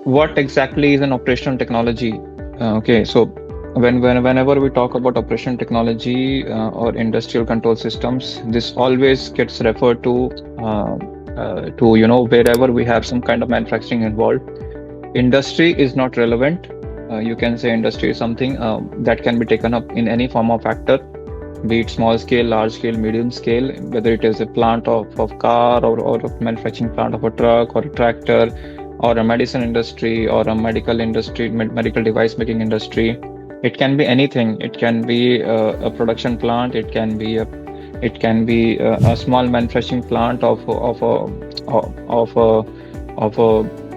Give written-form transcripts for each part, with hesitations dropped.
what exactly is an operational technology? Okay, so whenever we talk about operational technology or industrial control systems, this always gets referred to wherever we have some kind of manufacturing involved. Industry is not relevant. You can say industry is something that can be taken up in any form of factor, be it small scale, large scale, medium scale, whether it is a plant of car or a manufacturing plant of a truck or a tractor or a medicine industry or a medical industry, medical device making industry. It can be anything. It can be a production plant. It can be a small manufacturing plant of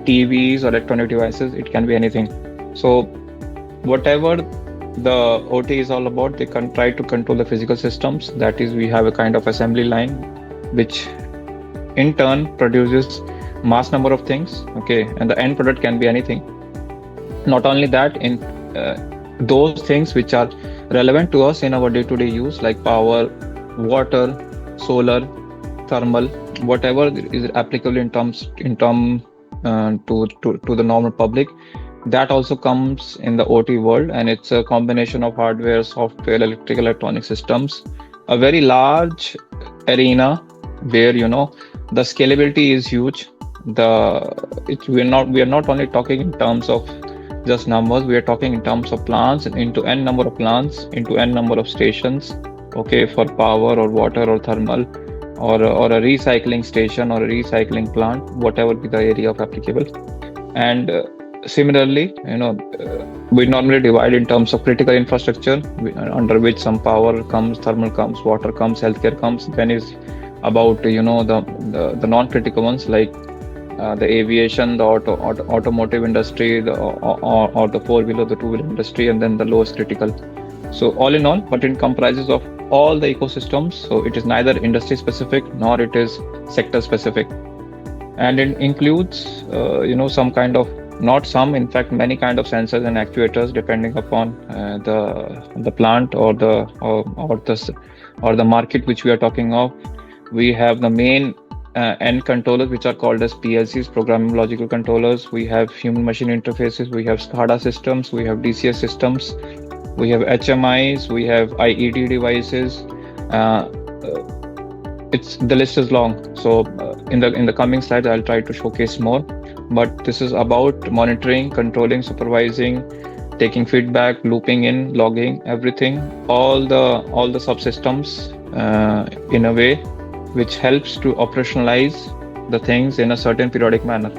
TVs or electronic devices. It can be anything. So whatever the OT is all about, they can try to control the physical systems. That is, we have a kind of assembly line, which in turn produces mass number of things. Okay, and the end product can be anything. Not only that, in those things which are relevant to us in our day-to-day use, like power, water, solar, thermal, whatever is applicable to the normal public, that also comes in the OT world, and it's a combination of hardware, software, electrical, electronic systems, a very large arena where the scalability is huge. We are not only talking in terms of just numbers. We are talking in terms of plants, into n number of plants, into n number of stations. Okay, for power or water or thermal, or a recycling station or a recycling plant, whatever be the area of applicable. And similarly, we normally divide in terms of critical infrastructure, under which some power comes, thermal comes, water comes, healthcare comes. Then is about the non-critical ones, like the aviation, the automotive industry, or the four-wheeler, the two-wheeler industry, and then the lowest critical. So all in all, but it comprises of all the ecosystems. So it is neither industry specific nor it is sector specific, and it includes some kind of, not some, in fact many kind of sensors and actuators, depending upon the plant or the market which we are talking of. We have the main end controllers, which are called as PLCs, programming logical controllers. We have human machine interfaces, we have SCADA systems, we have DCS systems, we have HMIs, we have IED devices. The list is long. So in the coming slides, I'll try to showcase more. But this is about monitoring, controlling, supervising, taking feedback, looping in, logging, everything, all the subsystems in a way which helps to operationalize the things in a certain periodic manner.